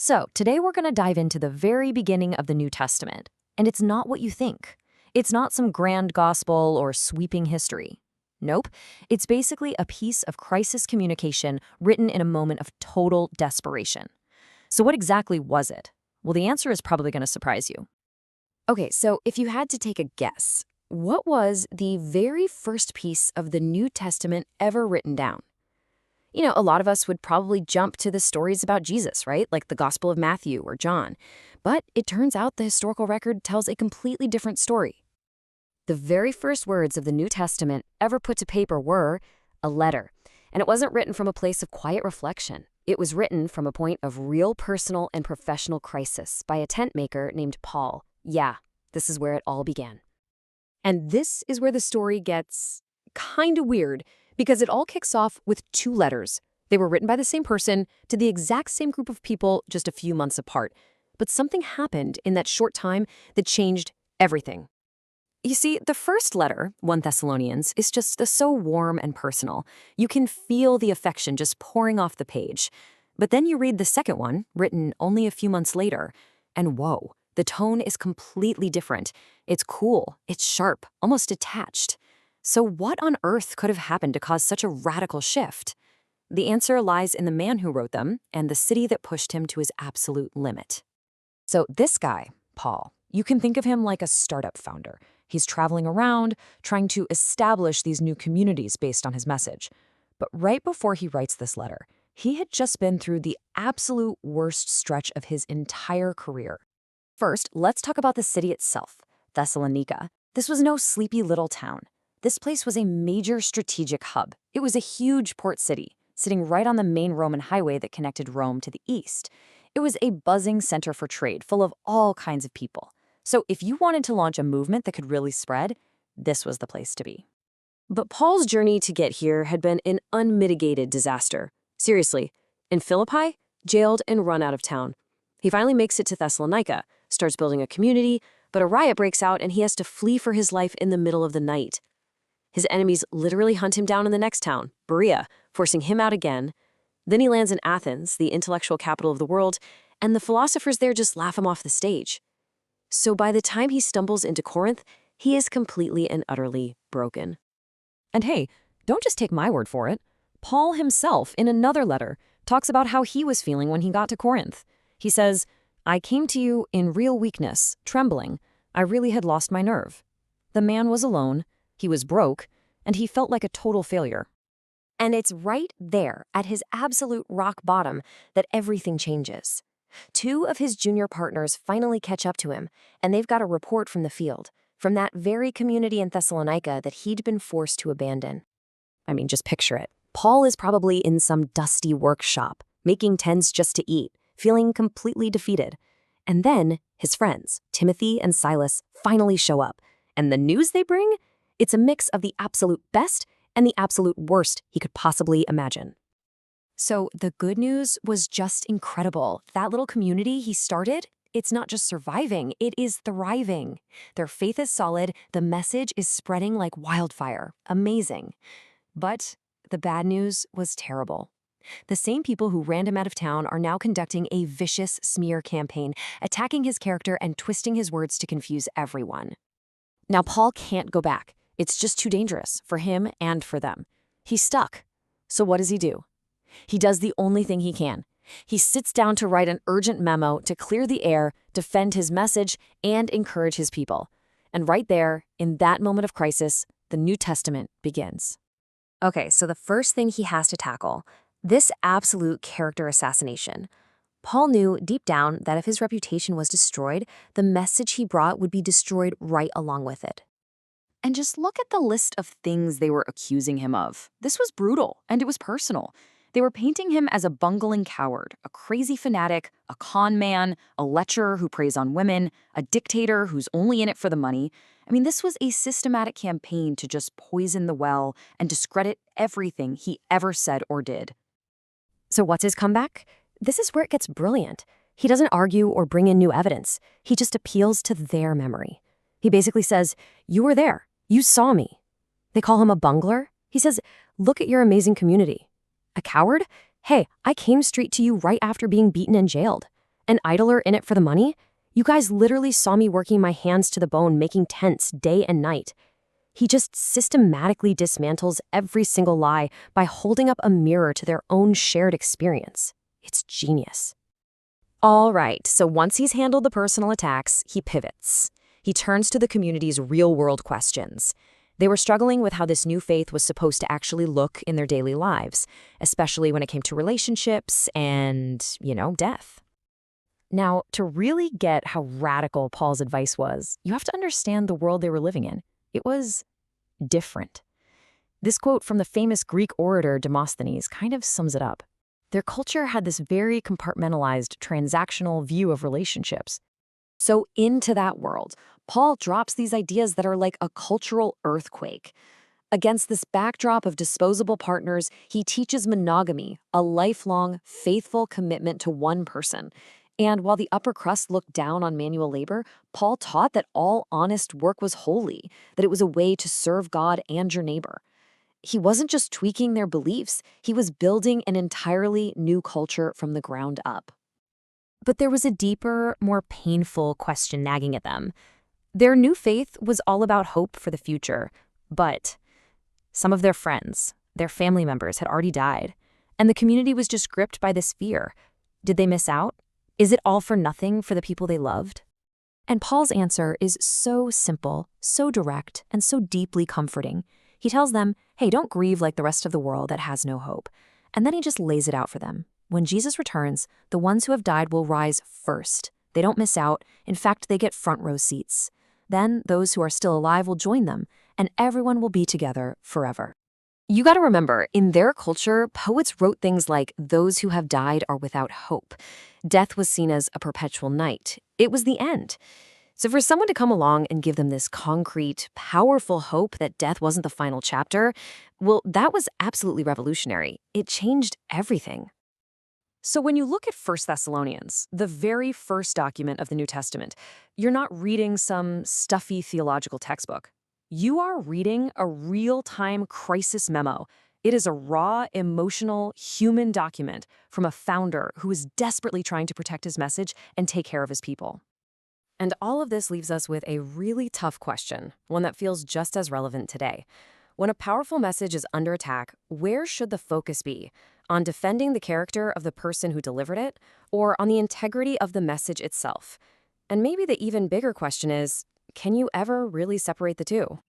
So, today we're going to dive into the very beginning of the New Testament, and it's not what you think. It's not some grand gospel or sweeping history. Nope, it's basically a piece of crisis communication written in a moment of total desperation. So what exactly was it? Well, the answer is probably going to surprise you. Okay, so if you had to take a guess, what was the very first piece of the New Testament ever written down? A lot of us would probably jump to the stories about Jesus, right? Like the Gospel of Matthew or John. But it turns out the historical record tells a completely different story. The very first words of the New Testament ever put to paper were a letter. And it wasn't written from a place of quiet reflection. It was written from a point of real personal and professional crisis by a tent maker named Paul. Yeah, this is where it all began. And this is where the story gets kind of weird, because it all kicks off with two letters. They were written by the same person to the exact same group of people just a few months apart. But something happened in that short time that changed everything. You see, the first letter, 1 Thessalonians, is just so warm and personal. You can feel the affection just pouring off the page. But then you read the second one, written only a few months later, and whoa, the tone is completely different. It's cool, it's sharp, almost detached. So what on earth could have happened to cause such a radical shift? The answer lies in the man who wrote them and the city that pushed him to his absolute limit. So this guy, Paul, you can think of him like a startup founder. He's traveling around, trying to establish these new communities based on his message. But right before he writes this letter, he had just been through the absolute worst stretch of his entire career. First, let's talk about the city itself, Thessalonica. This was no sleepy little town. This place was a major strategic hub. It was a huge port city, sitting right on the main Roman highway that connected Rome to the east. It was a buzzing center for trade, full of all kinds of people. So if you wanted to launch a movement that could really spread, this was the place to be. But Paul's journey to get here had been an unmitigated disaster. Seriously, in Philippi, jailed and run out of town. He finally makes it to Thessalonica, starts building a community, but a riot breaks out and he has to flee for his life in the middle of the night. His enemies literally hunt him down in the next town, Berea, forcing him out again. Then he lands in Athens, the intellectual capital of the world, and the philosophers there just laugh him off the stage. So by the time he stumbles into Corinth, he is completely and utterly broken. And hey, don't just take my word for it. Paul himself, in another letter, talks about how he was feeling when he got to Corinth. He says, "I came to you in real weakness, trembling. I really had lost my nerve." The man was alone. He was broke, and he felt like a total failure. And it's right there, at his absolute rock bottom, that everything changes. Two of his junior partners finally catch up to him, and they've got a report from the field, from that very community in Thessalonica that he'd been forced to abandon. I mean, just picture it. Paul is probably in some dusty workshop, making tents just to eat, feeling completely defeated. And then his friends, Timothy and Silas, finally show up, and the news they bring? It's a mix of the absolute best and the absolute worst he could possibly imagine. So the good news was just incredible. That little community he started, it's not just surviving, it is thriving. Their faith is solid, the message is spreading like wildfire. Amazing. But the bad news was terrible. The same people who ran him out of town are now conducting a vicious smear campaign, attacking his character and twisting his words to confuse everyone. Now, Paul can't go back. It's just too dangerous for him and for them. He's stuck. So what does he do? He does the only thing he can. He sits down to write an urgent memo to clear the air, defend his message, and encourage his people. And right there, in that moment of crisis, the New Testament begins. Okay, so the first thing he has to tackle, this absolute character assassination. Paul knew deep down that if his reputation was destroyed, the message he brought would be destroyed right along with it. And just look at the list of things they were accusing him of. This was brutal, and it was personal. They were painting him as a bungling coward, a crazy fanatic, a con man, a lecher who preys on women, a dictator who's only in it for the money. I mean, this was a systematic campaign to just poison the well and discredit everything he ever said or did. So what's his comeback? This is where it gets brilliant. He doesn't argue or bring in new evidence. He just appeals to their memory. He basically says, "You were there. You saw me." They call him a bungler. He says, "Look at your amazing community." A coward? Hey, I came straight to you right after being beaten and jailed. An idler in it for the money? You guys literally saw me working my hands to the bone making tents day and night. He just systematically dismantles every single lie by holding up a mirror to their own shared experience. It's genius. All right, so once he's handled the personal attacks, he pivots. He turns to the community's real-world questions. They were struggling with how this new faith was supposed to actually look in their daily lives, especially when it came to relationships and, death. Now, to really get how radical Paul's advice was, you have to understand the world they were living in. It was different. This quote from the famous Greek orator Demosthenes kind of sums it up. Their culture had this very compartmentalized, transactional view of relationships. So into that world, Paul drops these ideas that are like a cultural earthquake. Against this backdrop of disposable partners, he teaches monogamy, a lifelong, faithful commitment to one person. And while the upper crust looked down on manual labor, Paul taught that all honest work was holy, that it was a way to serve God and your neighbor. He wasn't just tweaking their beliefs, he was building an entirely new culture from the ground up. But there was a deeper, more painful question nagging at them. Their new faith was all about hope for the future, but some of their friends, their family members had already died, and the community was just gripped by this fear. Did they miss out? Is it all for nothing for the people they loved? And Paul's answer is so simple, so direct, and so deeply comforting. He tells them, hey, don't grieve like the rest of the world that has no hope. And then he just lays it out for them. When Jesus returns, the ones who have died will rise first. They don't miss out. In fact, they get front row seats. Then those who are still alive will join them, and everyone will be together forever. You got to remember, in their culture, poets wrote things like, those who have died are without hope. Death was seen as a perpetual night. It was the end. So for someone to come along and give them this concrete, powerful hope that death wasn't the final chapter, well, that was absolutely revolutionary. It changed everything. So when you look at 1 Thessalonians, the very first document of the New Testament, you're not reading some stuffy theological textbook. You are reading a real-time crisis memo. It is a raw, emotional, human document from a founder who is desperately trying to protect his message and take care of his people. And all of this leaves us with a really tough question, one that feels just as relevant today. When a powerful message is under attack, where should the focus be? On defending the character of the person who delivered it, or on the integrity of the message itself? And maybe the even bigger question is, can you ever really separate the two?